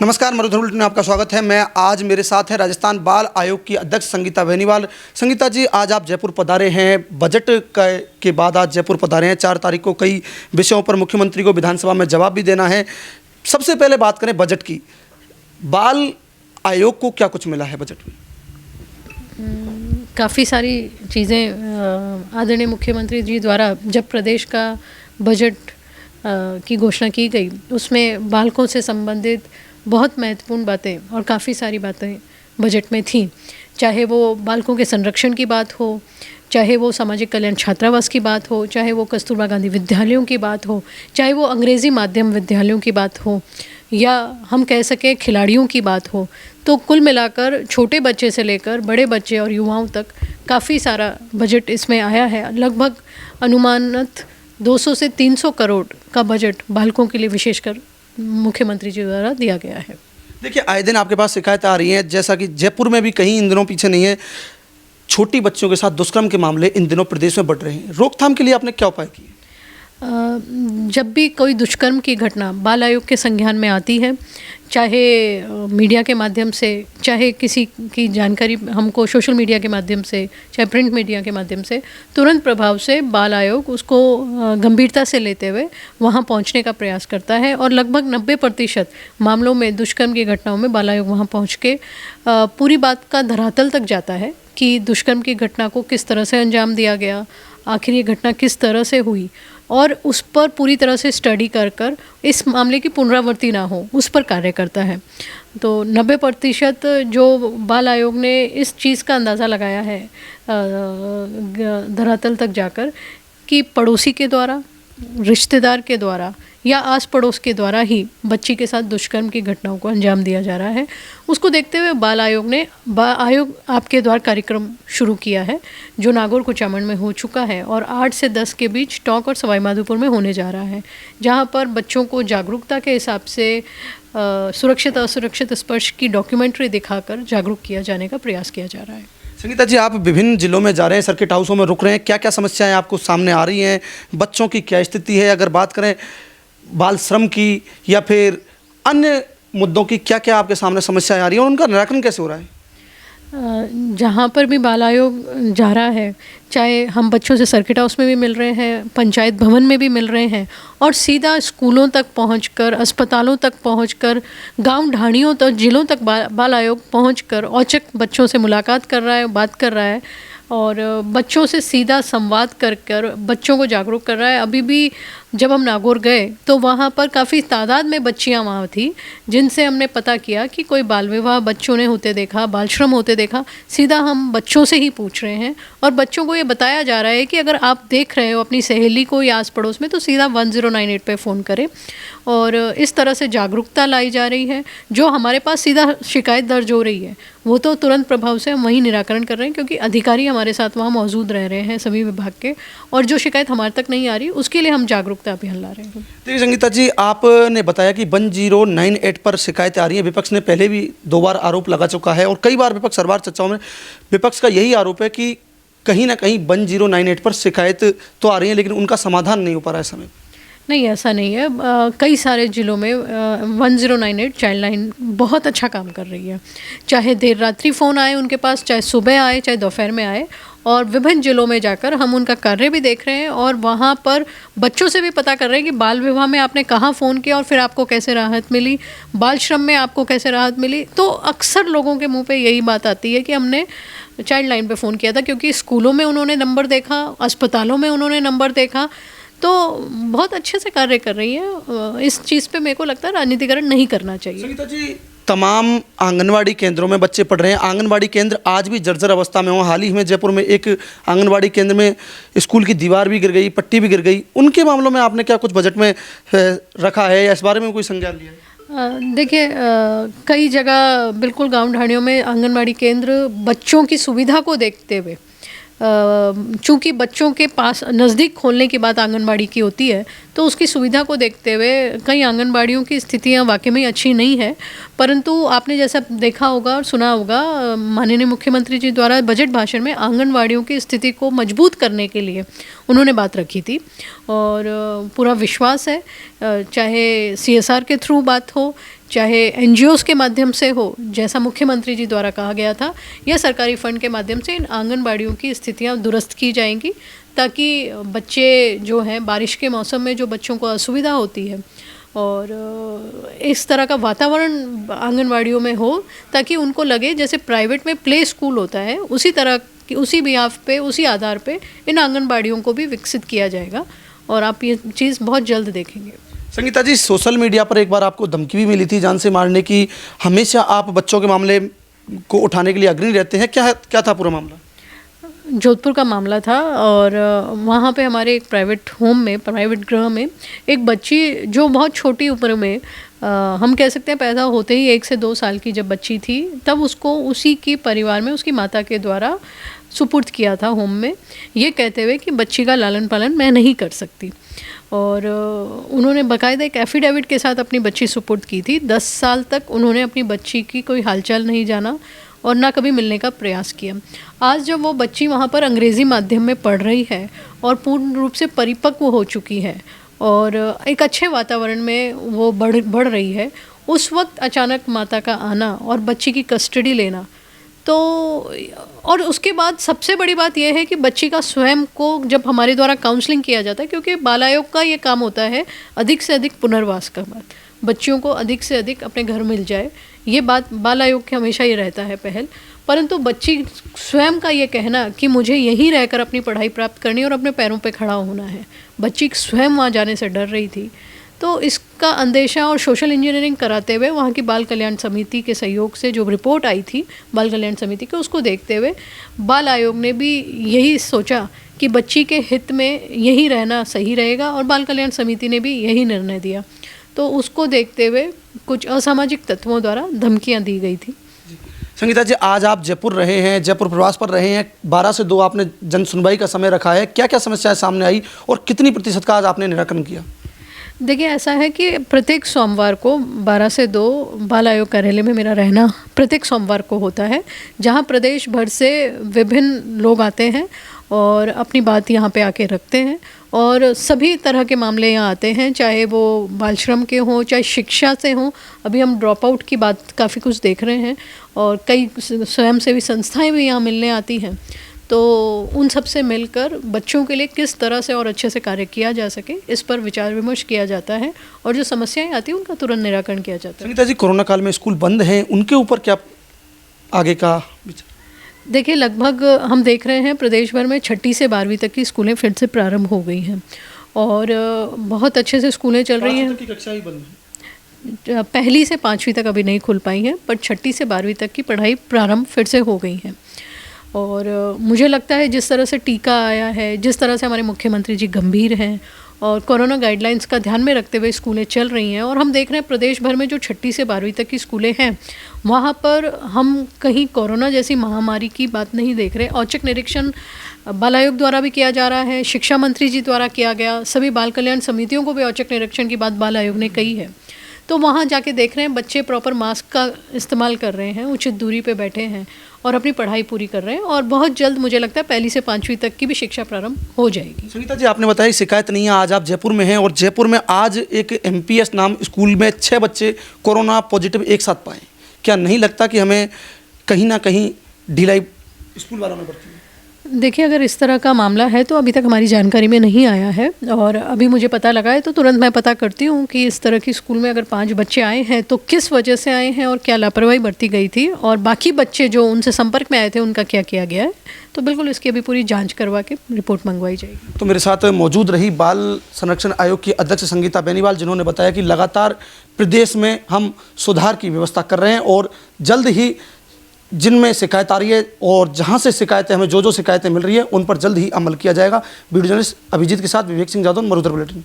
नमस्कार, मरुधर बुलेटिन में आपका स्वागत है। मैं आज मेरे साथ है राजस्थान बाल आयोग की अध्यक्ष संगीता बेनीवाल। संगीता जी, आज आप जयपुर पधारे हैं, बजट के बाद आज जयपुर पधारे हैं। 4 तारीख को कई विषयों पर मुख्यमंत्री को विधानसभा में जवाब भी देना है। सबसे पहले बात करें बजट की। बाल आयोग को क्या कुछ मिला है बजट में? काफ़ी सारी चीज़ें आदरणीय मुख्यमंत्री जी द्वारा जब प्रदेश का बजट की घोषणा की गई, उसमें बालकों से संबंधित बहुत महत्वपूर्ण बातें और काफ़ी सारी बातें बजट में थीं। चाहे वो बालकों के संरक्षण की बात हो, चाहे वो सामाजिक कल्याण छात्रावास की बात हो, चाहे वो कस्तूरबा गांधी विद्यालयों की बात हो, चाहे वो अंग्रेज़ी माध्यम विद्यालयों की बात हो, या हम कह सकें खिलाड़ियों की बात हो। तो कुल मिलाकर छोटे बच्चे से लेकर बड़े बच्चे और युवाओं तक काफ़ी सारा बजट इसमें आया है। लगभग अनुमानित 200 से 300 करोड़ का बजट बालकों के लिए विशेषकर मुख्यमंत्री जी द्वारा दिया गया है। देखिए, आए दिन आपके पास शिकायतें आ रही हैं, जैसा कि जयपुर में भी कहीं इन दिनों पीछे नहीं है, छोटी बच्चों के साथ दुष्कर्म के मामले इन दिनों प्रदेश में बढ़ रहे हैं। रोकथाम के लिए आपने क्या उपाय किए? जब भी कोई दुष्कर्म की घटना बाल आयोग के संज्ञान में आती है, चाहे मीडिया के माध्यम से, चाहे किसी की जानकारी हमको सोशल मीडिया के माध्यम से, चाहे प्रिंट मीडिया के माध्यम से, तुरंत प्रभाव से बाल आयोग उसको गंभीरता से लेते हुए वहां पहुंचने का प्रयास करता है। और लगभग 90% मामलों में, दुष्कर्म की घटनाओं में बाल आयोग वहां पहुंच के पूरी बात का धरातल तक जाता है कि दुष्कर्म की घटना को किस तरह से अंजाम दिया गया, आखिर ये घटना किस तरह से हुई, और उस पर पूरी तरह से स्टडी कर कर इस मामले की पुनरावृत्ति ना हो, उस पर कार्य करता है। तो 90% जो बाल आयोग ने इस चीज़ का अंदाज़ा लगाया है धरातल तक जाकर कि पड़ोसी के द्वारा, रिश्तेदार के द्वारा या आस पड़ोस के द्वारा ही बच्ची के साथ दुष्कर्म की घटनाओं को अंजाम दिया जा रहा है, उसको देखते हुए बाल आयोग ने आयोग आपके द्वार कार्यक्रम शुरू किया है, जो नागौर कुचामन में हो चुका है और 8 से 10 के बीच टोंक और सवाई माधोपुर में होने जा रहा है, जहां पर बच्चों को जागरूकता के हिसाब से सुरक्षित असुरक्षित स्पर्श की डॉक्यूमेंट्री दिखाकर जागरूक किया जाने का प्रयास किया जा रहा है। संगीता जी, आप विभिन्न जिलों में जा रहे हैं, सर्किट हाउसों में रुक रहे हैं, क्या क्या समस्याएं आपको सामने आ रही हैं? बच्चों की क्या स्थिति है? अगर बात करें बाल श्रम की या फिर अन्य मुद्दों की, क्या क्या आपके सामने समस्याएं आ रही हैं और उनका निराकरण कैसे हो रहा है? जहाँ पर भी बाल आयोग जा रहा है, चाहे हम बच्चों से सर्किट हाउस में भी मिल रहे हैं, पंचायत भवन में भी मिल रहे हैं, और सीधा स्कूलों तक पहुंचकर, अस्पतालों तक पहुंचकर, गांव ढाणियों तक, जिलों तक बाल आयोग पहुंचकर औचक बच्चों से मुलाकात कर रहा है, बात कर रहा है और बच्चों से सीधा संवाद कर कर बच्चों को जागरूक कर रहा है। अभी भी जब हम नागौर गए तो वहाँ पर काफ़ी तादाद में बच्चियाँ वहाँ थी, जिनसे हमने पता किया कि कोई बाल विवाह बच्चों ने होते देखा, बाल श्रम होते देखा। सीधा हम बच्चों से ही पूछ रहे हैं और बच्चों को ये बताया जा रहा है कि अगर आप देख रहे हो अपनी सहेली को या आस पड़ोस में, तो सीधा 1098 पे फ़ोन करें। और इस तरह से जागरूकता लाई जा रही है। जो हमारे पास सीधा शिकायत दर्ज हो रही है, वो तो तुरंत प्रभाव से हम वहीं निराकरण कर रहे हैं, क्योंकि अधिकारी हमारे साथ वहाँ मौजूद रह रहे हैं सभी विभाग के, और जो शिकायत हमारे तक नहीं आ रही उसके लिए हम जागरूकता अभियान ला रहे हैं। देखिए संगीता जी, आपने बताया कि 1098 पर शिकायतें आ रही हैं। विपक्ष ने पहले भी 2 बार आरोप लगा चुका है और कई बार विपक्ष सरबार चर्चाओं में विपक्ष का यही आरोप है कि कहीं ना कहीं 1098 पर शिकायत तो आ रही है, लेकिन उनका समाधान नहीं हो पा रहा है समय। नहीं, ऐसा नहीं है। कई सारे ज़िलों में 1098 चाइल्ड लाइन बहुत अच्छा काम कर रही है। चाहे देर रात्रि फ़ोन आए उनके पास, चाहे सुबह आए, चाहे दोपहर में आए, और विभिन्न ज़िलों में जाकर हम उनका कार्य भी देख रहे हैं और वहाँ पर बच्चों से भी पता कर रहे हैं कि बाल विवाह में आपने कहाँ फ़ोन किया और फिर आपको कैसे राहत मिली, बाल श्रम में आपको कैसे राहत मिली। तो अक्सर लोगों के मुँह पे यही बात आती है कि हमने चाइल्ड लाइन पे फ़ोन किया था, क्योंकि स्कूलों में उन्होंने नंबर देखा, अस्पतालों में उन्होंने नंबर देखा, तो बहुत अच्छे से कार्य कर रही है। इस चीज़ पे मेरे को लगता है राजनीतिकरण नहीं करना चाहिए। संगीता जी, तमाम आंगनवाड़ी केंद्रों में बच्चे पढ़ रहे हैं। आंगनवाड़ी केंद्र आज भी जर्जर अवस्था में हो। हाल ही में जयपुर में एक आंगनवाड़ी केंद्र में स्कूल की दीवार भी गिर गई, पट्टी भी गिर गई। उनके मामलों में आपने क्या कुछ बजट में रखा है या इस बारे में कोई संज्ञान लिया है? देखिए, कई जगह बिल्कुल गांव ढाणियों में आंगनवाड़ी केंद्र बच्चों की सुविधा को देखते हुए, चूँकि बच्चों के पास नज़दीक खोलने की बात आंगनबाड़ी की होती है, तो उसकी सुविधा को देखते हुए कई आंगनबाड़ियों की स्थितियां वाकई में अच्छी नहीं है। परंतु आपने जैसा देखा होगा और सुना होगा, माननीय मुख्यमंत्री जी द्वारा बजट भाषण में आंगनबाड़ियों की स्थिति को मजबूत करने के लिए उन्होंने बात रखी थी और पूरा विश्वास है, चाहे CSR के थ्रू बात हो, चाहे एनजीओस के माध्यम से हो, जैसा मुख्यमंत्री जी द्वारा कहा गया था, या सरकारी फंड के माध्यम से इन आंगनबाड़ियों की स्थितियां दुरुस्त की जाएंगी, ताकि बच्चे जो हैं बारिश के मौसम में जो बच्चों को असुविधा होती है और इस तरह का वातावरण आंगनबाड़ियों में हो, ताकि उनको लगे जैसे प्राइवेट में प्ले स्कूल होता है, उसी तरह की, उसी बिहाफ पे, उसी आधार पे इन आंगनबाड़ियों को भी विकसित किया जाएगा और आप ये चीज़ बहुत जल्द देखेंगे। संगीता जी, सोशल मीडिया पर एक बार आपको धमकी भी मिली थी जान से मारने की। हमेशा आप बच्चों के मामले को उठाने के लिए अग्रणी रहते हैं, क्या था पूरा मामला? जोधपुर का मामला था और वहाँ पे हमारे एक प्राइवेट होम में, प्राइवेट गृह में एक बच्ची जो बहुत छोटी उम्र में हम कह सकते हैं पैदा होते ही 1 से 2 साल की जब बच्ची थी, तब उसको उसी की परिवार में उसकी माता के द्वारा सुपुर्द किया था होम में, ये कहते हुए कि बच्ची का लालन पालन मैं नहीं कर सकती। और उन्होंने बाकायदा एक एफिडेविट के साथ अपनी बच्ची सुपुर्द की थी। 10 साल तक उन्होंने अपनी बच्ची की कोई हालचाल नहीं जाना और ना कभी मिलने का प्रयास किया। आज जब वो बच्ची वहाँ पर अंग्रेज़ी माध्यम में पढ़ रही है और पूर्ण रूप से परिपक्व हो चुकी है और एक अच्छे वातावरण में वो बढ़ रही है, उस वक्त अचानक माता का आना और बच्ची की कस्टडी लेना, तो और उसके बाद सबसे बड़ी बात यह है कि बच्ची का स्वयं को जब हमारे द्वारा काउंसलिंग किया जाता है, क्योंकि बाल आयोग का ये काम होता है अधिक से अधिक पुनर्वास का बात, बच्चियों को अधिक से अधिक अपने घर मिल जाए, ये बात बाल आयोग के हमेशा ही रहता है पहल। परंतु बच्ची स्वयं का ये कहना कि मुझे यहीं रहकर अपनी पढ़ाई प्राप्त करनी और अपने पैरों पे खड़ा होना है, बच्ची स्वयं वहाँ जाने से डर रही थी। तो इसका अंदेशा और सोशल इंजीनियरिंग कराते हुए वहाँ की बाल कल्याण समिति के सहयोग से जो रिपोर्ट आई थी बाल कल्याण समिति के, उसको देखते हुए बाल आयोग ने भी यही सोचा कि बच्ची के हित में यही रहना सही रहेगा और बाल कल्याण समिति ने भी यही निर्णय दिया। तो उसको देखते हुए कुछ असामाजिक तत्वों द्वारा धमकियाँ दी गई थी। संगीता जी, आज आप जयपुर रहे हैं, जयपुर प्रवास पर रहे हैं, 12 से 2 आपने जन सुनवाई का समय रखा है, क्या क्या समस्याएं सामने आई और कितनी प्रतिशत का आज आपने निराकरण किया? देखिए, ऐसा है कि प्रत्येक सोमवार को 12 से 2 बाल आयोग कार्यालय में मेरा रहना प्रत्येक सोमवार को होता है, जहां प्रदेश भर से विभिन्न लोग आते हैं और अपनी बात यहाँ पे आके रखते हैं और सभी तरह के मामले यहाँ आते हैं, चाहे वो बाल श्रम के हों, चाहे शिक्षा से हों। अभी हम ड्रॉप आउट की बात काफ़ी कुछ देख रहे हैं और कई स्वयंसेवी संस्थाएं भी यहाँ मिलने आती हैं। तो उन सब से मिलकर बच्चों के लिए किस तरह से और अच्छे से कार्य किया जा सके, इस पर विचार विमर्श किया जाता है और जो समस्याएं आती हैं उनका तुरंत निराकरण किया जाता है। संगीता जी, कोरोना काल में स्कूल बंद हैं, उनके ऊपर क्या आगे का विचार? देखिए, लगभग हम देख रहे हैं प्रदेश भर में 6ठी से 12वीं तक की स्कूलें फिर से प्रारंभ हो गई हैं और बहुत अच्छे से स्कूलें चल रही हैं। कक्षा ही बंद है। 1ली से 5वीं तक अभी नहीं खुल पाई हैं, पर 6ठी से 12वीं तक की पढ़ाई प्रारंभ फिर से हो गई हैं। और मुझे लगता है जिस तरह से टीका आया है, जिस तरह से हमारे मुख्यमंत्री जी गंभीर हैं और कोरोना गाइडलाइंस का ध्यान में रखते हुए स्कूलें चल रही हैं और हम देख रहे हैं प्रदेश भर में जो 6ठी से 12वीं तक की स्कूलें हैं, वहाँ पर हम कहीं कोरोना जैसी महामारी की बात नहीं देख रहे। औचक निरीक्षण बाल आयोग द्वारा भी किया जा रहा है, शिक्षा मंत्री जी द्वारा किया गया, सभी बाल कल्याण समितियों को भी औचक निरीक्षण की बात बाल आयोग ने कही है। तो वहाँ जाके देख रहे हैं बच्चे प्रॉपर मास्क का इस्तेमाल कर रहे हैं, उचित दूरी पे बैठे हैं और अपनी पढ़ाई पूरी कर रहे हैं और बहुत जल्द मुझे लगता है 1ली से 5वीं तक की भी शिक्षा प्रारंभ हो जाएगी। संगीता जी, आपने बताया शिकायत नहीं है, आज आप जयपुर में हैं और जयपुर में आज एक MPS नाम स्कूल में 6 बच्चे कोरोना पॉजिटिव एक साथ पाए। क्या नहीं लगता कि हमें कहीं ना कहीं ढिलाई स्कूल वालों में बढ़ती है? देखिए, अगर इस तरह का मामला है तो अभी तक हमारी जानकारी में नहीं आया है और अभी मुझे पता लगा है तो तुरंत मैं पता करती हूँ कि इस तरह की स्कूल में अगर 5 बच्चे आए हैं तो किस वजह से आए हैं और क्या लापरवाही बरती गई थी और बाकी बच्चे जो उनसे संपर्क में आए थे उनका क्या किया गया है। तो बिल्कुल इसकी अभी पूरी जांच करवा के रिपोर्ट मंगवाई जाएगी। तो मेरे साथ मौजूद रही बाल संरक्षण आयोग की अध्यक्ष संगीता बेनीवाल, जिन्होंने बताया कि लगातार प्रदेश में हम सुधार की व्यवस्था कर रहे हैं और जल्द ही जिनमें शिकायत आ रही है और जहां से शिकायतें हमें जो शिकायतें मिल रही है उन पर जल्द ही अमल किया जाएगा। वीडियो जर्नलिस्ट अभिजीत के साथ विवेक सिंह जादव, मरुधर बुलेटिन।